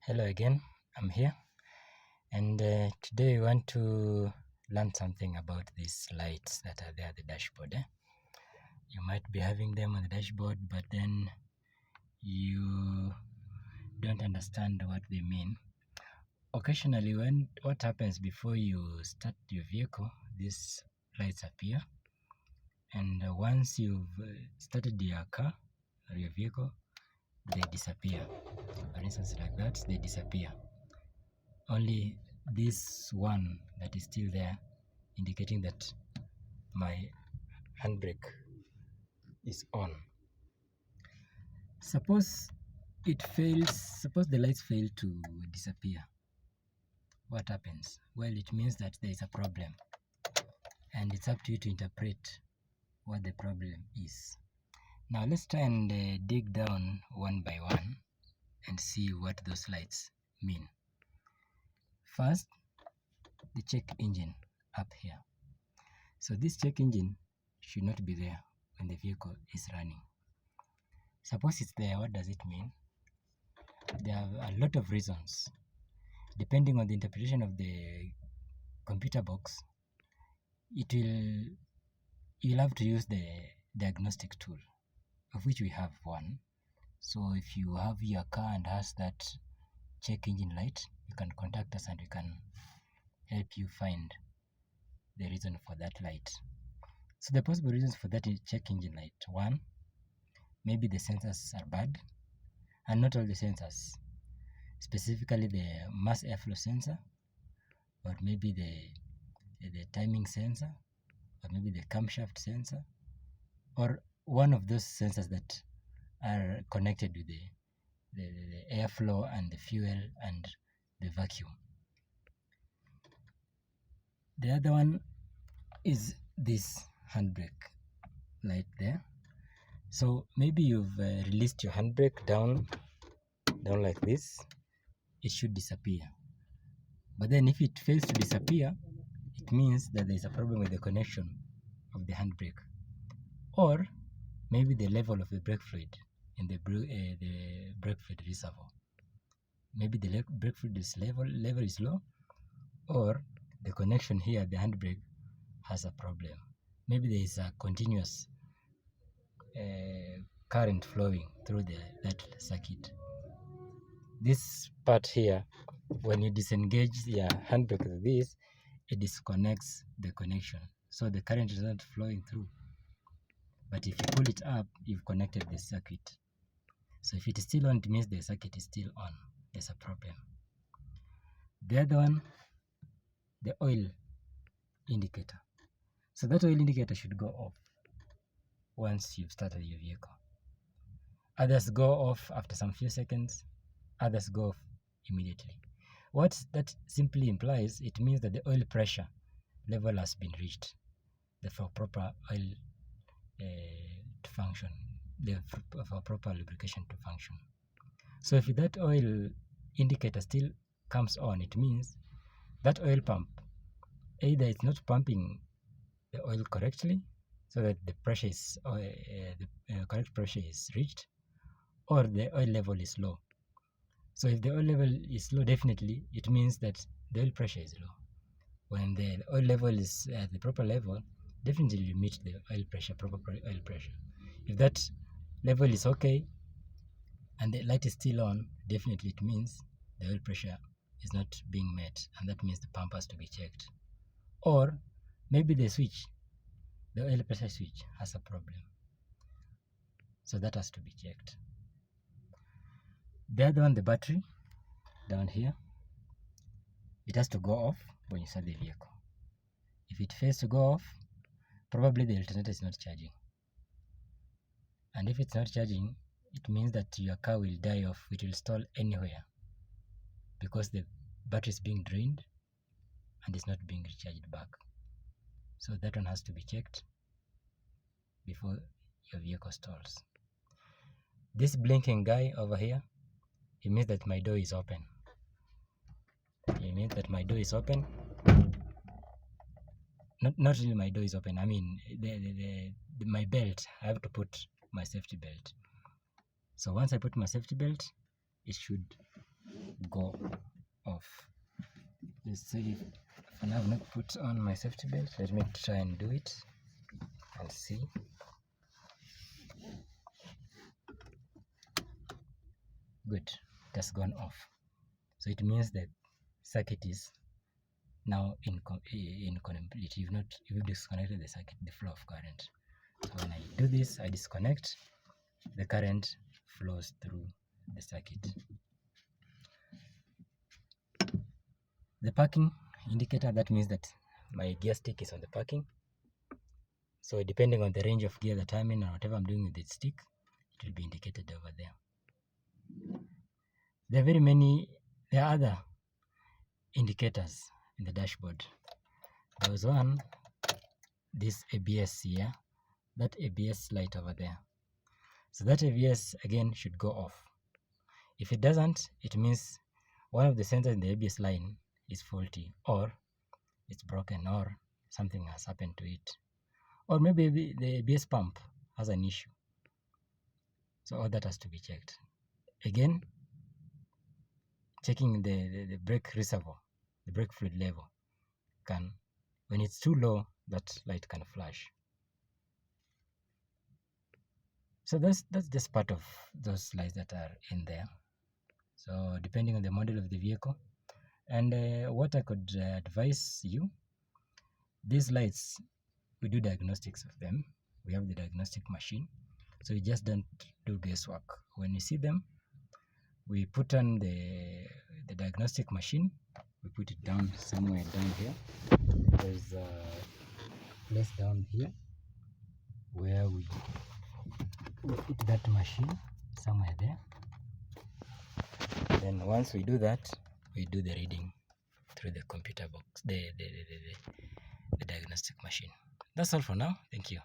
Hello again, I'm here, and today we want to learn something about these lights that are there at the dashboard. You might be having them on the dashboard, but then you don't understand what they mean. Occasionally, what happens before you start your vehicle, these lights appear, and once you've started your car or your vehicle, they disappear. For instance, like that, they disappear. Only this one that is still there, indicating that my handbrake is on. Suppose the lights fail to disappear. What happens? Well, it means that there is a problem, and it's up to you to interpret what the problem is. Now let's try and dig down one by one and see what those lights mean. First, the check engine up here. So this check engine should not be there when the vehicle is running. Suppose it's there, what does it mean? There are a lot of reasons. Depending on the interpretation of the computer box, you'll have to use the diagnostic tool, of which we have one. So if you have your car and has that check engine light, you can contact us and we can help you find the reason for that light. So the possible reasons for that check engine light: one, maybe the sensors are bad, and not all the sensors, specifically the mass airflow sensor, or maybe the timing sensor, or maybe the camshaft sensor, or one of those sensors that are connected with the airflow and the fuel and the vacuum. The other one is this handbrake light there. So maybe you've released your handbrake down like this, it should disappear. But then if it fails to disappear, it means that there is a problem with the connection of the handbrake, or maybe the level of the brake fluid in the brake fluid reservoir. Maybe the brake fluid level is low, or the connection here at the handbrake has a problem. Maybe there is a continuous current flowing through that circuit. This part here, when you disengage your handbrake like this, it disconnects the connection, so the current is not flowing through. But if you pull it up, you've connected the circuit. So if it is still on, it means the circuit is still on. There's a problem. The other one, the oil indicator. So that oil indicator should go off once you've started your vehicle. Others go off after some few seconds, others go off immediately. What that simply implies, it means that the oil pressure level has been reached for proper oil to function, for proper lubrication to function. So if that oil indicator still comes on, it means that oil pump, either it's not pumping the oil correctly so that the pressure is the correct pressure is reached, or the oil level is low. So if the oil level is low, definitely it means that the oil pressure is low. When the oil level is at the proper level, definitely you meet the oil pressure, proper oil pressure. If that level is okay and the light is still on, definitely it means the oil pressure is not being met, and that means the pump has to be checked. Or maybe the switch, the oil pressure switch, has a problem, so that has to be checked. The other one, the battery down here, it has to go off when you start the vehicle. If it fails to go off, probably the alternator is not charging. And if it's not charging, it means that your car will die off, it will stall anywhere, because the battery is being drained and is not being recharged back. So that one has to be checked before your vehicle stalls. This blinking guy over here, it means that my door is open. It means that my door is open. Not really my door is open. I mean, my belt, I have to put my safety belt. So once I put my safety belt, it should go off. Let's see if I have not put on my safety belt. Let me try and do it and see. Good, it has gone off. So it means that circuit is now incomplete. You've disconnected the circuit, the flow of current. So when I do this, I disconnect, the current flows through the circuit. The parking indicator, that means that my gear stick is on the parking. So depending on the range of gear that I'm in or whatever I'm doing with the stick, it will be indicated over there. There are other indicators in the dashboard. There was one, this ABS here, that ABS light over there. So that ABS again should go off. If it doesn't, it means one of the sensors in the ABS line is faulty, or it's broken, or something has happened to it, or maybe the ABS pump has an issue. So all that has to be checked. Again, checking the brake reservoir, the brake fluid level, when it's too low, that light can flash. So that's just part of those lights that are in there. So depending on the model of the vehicle, and what I could advise you, these lights, we do diagnostics of them. We have the diagnostic machine, so you just don't do guesswork. When you see them, we put on the diagnostic machine, we put it down somewhere down here. There's a place down here where we put that machine somewhere there. Then once we do that, we do the reading through the computer box, the diagnostic machine. That's all for now. Thank you.